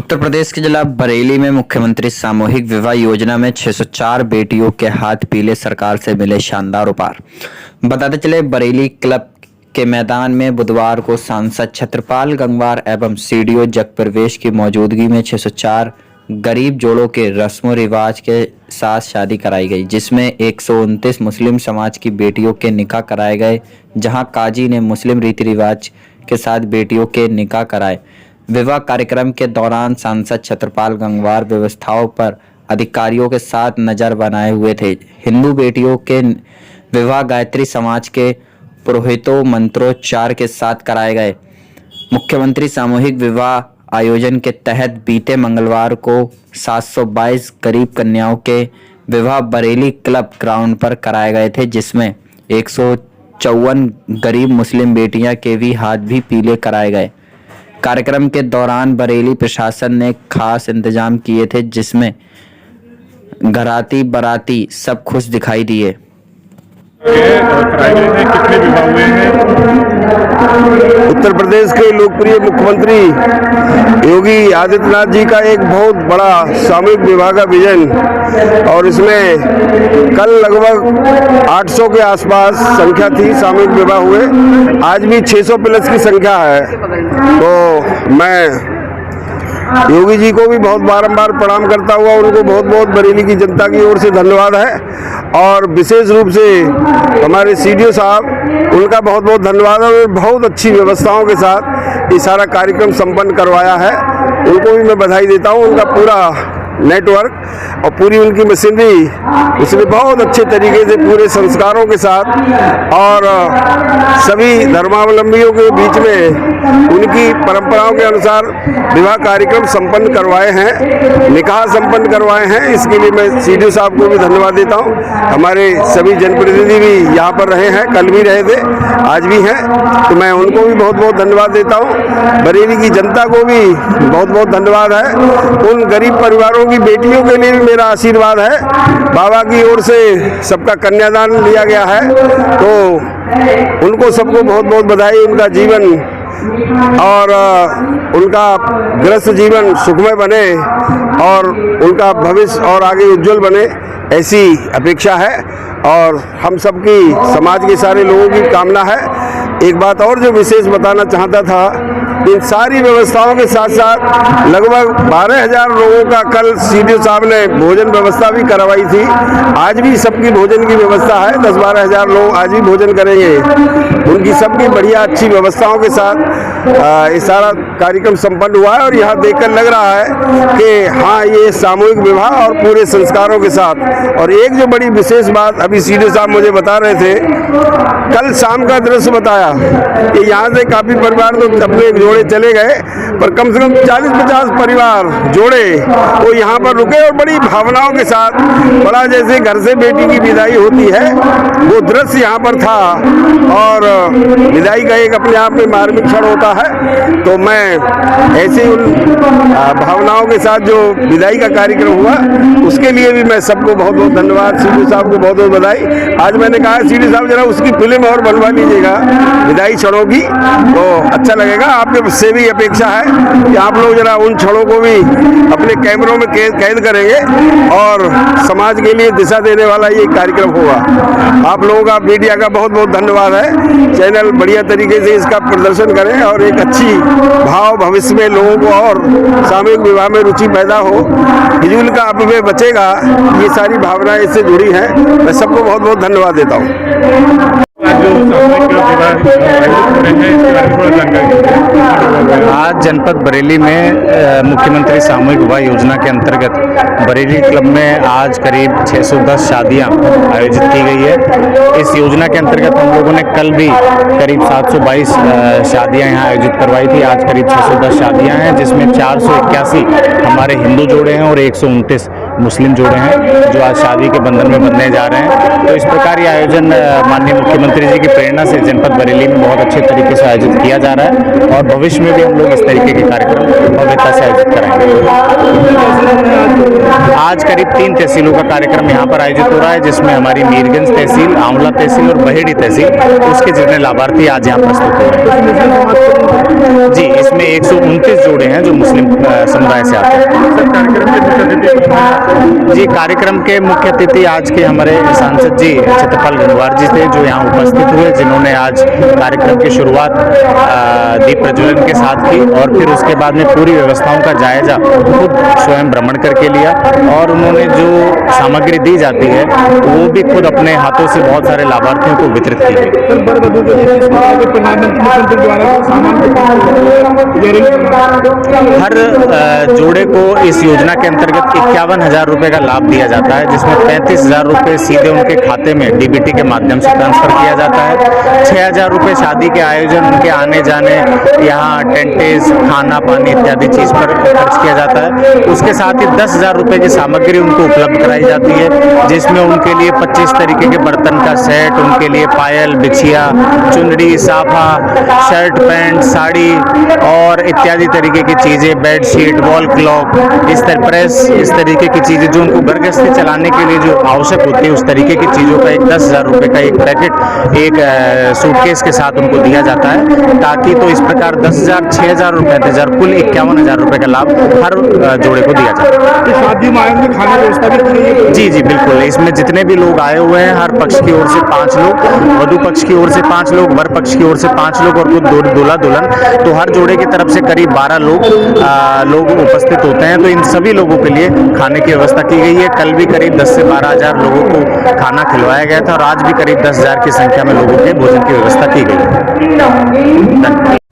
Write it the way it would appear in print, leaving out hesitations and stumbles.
उत्तर प्रदेश के जिला बरेली में मुख्यमंत्री सामूहिक विवाह योजना में 604 बेटियों के हाथ पीले, सरकार से मिले शानदार उपहार। बताते चले बरेली क्लब के मैदान में बुधवार को सांसद छत्रपाल गंगवार एवं सीडीओ जगप्रवेश की मौजूदगी में 604 गरीब जोड़ों के रस्मों रिवाज के साथ शादी कराई गई, जिसमें 129 मुस्लिम समाज की बेटियों के निकाह कराए गए, जहां काजी ने मुस्लिम रीति रिवाज के साथ बेटियों के निकाह कराए। विवाह कार्यक्रम के दौरान सांसद छत्रपाल गंगवार व्यवस्थाओं पर अधिकारियों के साथ नजर बनाए हुए थे। हिंदू बेटियों के विवाह गायत्री समाज के पुरोहितों मंत्रोच्चार के साथ कराए गए। मुख्यमंत्री सामूहिक विवाह आयोजन के तहत बीते मंगलवार को 722 गरीब कन्याओं के विवाह बरेली क्लब ग्राउंड पर कराए गए थे, जिसमें 154 गरीब मुस्लिम बेटियां के भी हाथ भी पीले कराए गए। कार्यक्रम के दौरान बरेली प्रशासन ने खास इंतजाम किए थे, जिसमें घराती बाराती सब खुश दिखाई दिए। कितने विवाह हुए हैं? उत्तर प्रदेश के लोकप्रिय मुख्यमंत्री योगी आदित्यनाथ जी का एक बहुत बड़ा सामूहिक विवाह का विजन, और इसमें कल लगभग 800 के आसपास संख्या थी, सामूहिक विवाह हुए। आज भी 600 प्लस की संख्या है। तो मैं योगी जी को भी बहुत बारंबार प्रणाम करता हुआ उनको बहुत बहुत बरेली की जनता की ओर से धन्यवाद है, और विशेष रूप से हमारे सीडीओ साहब, उनका बहुत बहुत धन्यवाद है। और बहुत अच्छी व्यवस्थाओं के साथ ये सारा कार्यक्रम संपन्न करवाया है, उनको भी मैं बधाई देता हूँ। उनका पूरा नेटवर्क और पूरी उनकी मशीनरी, उसने बहुत अच्छे तरीके से पूरे संस्कारों के साथ और सभी धर्मावलंबियों के बीच में उनकी परंपराओं के अनुसार विवाह कार्यक्रम संपन्न करवाए हैं, निकाह संपन्न करवाए हैं। इसके लिए मैं सीडीओ साहब को भी धन्यवाद देता हूं। हमारे सभी जनप्रतिनिधि भी यहाँ पर रहे हैं, कल भी रहे थे, आज भी हैं, तो मैं उनको भी बहुत बहुत धन्यवाद देता हूँ। बरेली की जनता को भी बहुत बहुत धन्यवाद है। उन गरीब परिवारों की बेटियों के लिए भी मेरा आशीर्वाद है। बाबा की ओर से सबका कन्यादान लिया गया है, तो उनको सबको बहुत बहुत बधाई। उनका जीवन और उनका गृहस्थ जीवन सुखमय बने और उनका भविष्य और आगे उज्जवल बने, ऐसी अपेक्षा है और हम सबकी, समाज के सारे लोगों की कामना है। एक बात और जो विशेष बताना चाहता था, इन सारी व्यवस्थाओं के साथ साथ लगभग 12,000 लोगों का कल सीडीओ साहब ने भोजन व्यवस्था भी करवाई थी। आज भी सबकी भोजन की व्यवस्था है, 10-12,000 लोग आज भी भोजन करेंगे। उनकी सबकी बढ़िया अच्छी व्यवस्थाओं के साथ ये सारा कार्यक्रम संपन्न हुआ है, और यहाँ देखकर लग रहा है कि हाँ, ये सामूहिक विवाह और पूरे संस्कारों के साथ। और एक जो बड़ी विशेष बात अभी सीडीओ साहब मुझे बता रहे थे, कल शाम का दृश्य बताया कि यहाँ से काफी परिवार तो अपने जोड़े चले गए, पर कम से कम 40-50 परिवार जोड़े वो यहाँ पर रुके और बड़ी भावनाओं के साथ, बड़ा जैसे घर से बेटी की विदाई होती है, वो दृश्य यहाँ पर था। और विदाई का एक अपने आप में मार्मिक क्षण होता है। तो मैं ऐसे उन भावनाओं के साथ जो विदाई का कार्यक्रम हुआ, उसके लिए भी मैं सबको बहुत बहुत धन्यवाद, सीडीओ साहब को बहुत बहुत बधाई। आज मैंने कहा सीडीओ साहब जरा उसकी फिल्म और बनवा लीजिएगा विदाई क्षणों की, तो अच्छा लगेगा। आपके से भी अपेक्षा है कि आप लोग जरा उन क्षणों को भी अपने कैमरों में कैद करेंगे, और समाज के लिए दिशा देने वाला ये कार्यक्रम होगा। आप लोगों का, मीडिया का बहुत बहुत धन्यवाद है। चैनल बढ़िया तरीके से इसका प्रदर्शन करें और एक अच्छी भाव भविष्य में लोगों को और सामूहिक विवाह में रुचि पैदा हो, हिजूल का अपव्यय बचेगा। ये सारी भावनाएं इससे जुड़ी हैं। मैं सबको बहुत बहुत धन्यवाद देता हूँ। आज जनपद बरेली में मुख्यमंत्री सामूहिक विवाह योजना के अंतर्गत बरेली क्लब में आज करीब 610 शादियां आयोजित की गई है। इस योजना के अंतर्गत हम लोगों ने कल भी करीब 722 शादियां यहां आयोजित करवाई थी। आज करीब 610 शादियां हैं, जिसमें 481 हमारे हिंदू जोड़े हैं और 129 मुस्लिम जोड़े हैं, जो आज शादी के बंधन में बंधने जा रहे हैं। तो इस प्रकार ये आयोजन माननीय मुख्यमंत्री जी की प्रेरणा से जनपद बरेली में बहुत अच्छे तरीके से आयोजित किया जा रहा है, और भविष्य में भी हम लोग इस तरीके के कार्यक्रम भव्यता से आयोजित कराएंगे। आज करीब 3 तहसीलों का कार्यक्रम यहाँ पर आयोजित हो रहा है, जिसमें हमारी मीरगंज तहसील, आंवला तहसील और बहेड़ी तहसील, उसके जितने लाभार्थी आज यहाँ प्रस्तुत हो रहे हैं। जी, इसमें 129 जोड़े हैं जो मुस्लिम समुदाय से आते हैं। जी, कार्यक्रम के मुख्य अतिथि आज के हमारे सांसद जी चित्रपाल गंगवार जी थे, जो यहाँ उपस्थित हुए, जिन्होंने आज कार्यक्रम की शुरुआत दीप प्रज्वलन के साथ की और फिर उसके बाद में पूरी व्यवस्थाओं का जायजा खुद स्वयं भ्रमण करके लिया और उन्होंने जो सामग्री दी जाती है वो भी खुद अपने हाथों से बहुत सारे लाभार्थियों को वितरित की गई। हर जोड़े को इस योजना के अंतर्गत 51,000 रुपए का लाभ दिया जाता है, जिसमें 35,000 रुपए सीधे उनके खाते में डीबीटी के माध्यम से ट्रांसफर किया जाता है। 6,000 रुपए शादी के आयोजन, उनके आने जाने, यहाँ टेंटेज, खाना पानी इत्यादि चीज पर खर्च किया जाता है। उसके साथ ही 10,000 रुपए की सामग्री उनको उपलब्ध कराई जाती है, जिसमें उनके लिए 25 तरीके के बर्तन का सेट, उनके लिए पायल, बिछिया, चुनरी, साफा, शर्ट, पैंट, साड़ी और इत्यादि तरीके की चीजें, बेडशीट, वॉल क्लॉक, प्रेस, इस तरीके की चीजें जो उनको घर गृहस्थी चलाने के लिए जो आवश्यक होती है, उस तरीके की चीजों का एक 10,000 रुपए का एक पैकेट एक सूटकेस के साथ उनको दिया जाता है, ताकि तो इस प्रकार 10,000, 6,000 रुपए, 35,000, कुल 51,000 रुपए का लाभ हर जोड़े को दिया जाता है। शादी में आयोजन में खाने की व्यवस्था भी की है? जी जी बिल्कुल, इसमें जितने भी लोग आए हुए हैं, हर पक्ष की ओर से 5 लोग, वधु पक्ष की ओर से 5 लोग, वर पक्ष की ओर से 5 लोग और खुद दूल्हा दुल्हन, तो हर जोड़े की तरफ से करीब 12 लोग उपस्थित होते हैं। तो इन सभी लोगों के लिए खाने की व्यवस्था की गई है। कल भी करीब 10 से 12,000 लोगों को खाना खिलवाया गया था और आज भी करीब 10,000 की संख्या में लोगों के भोजन की व्यवस्था की गई है। धन्यवाद।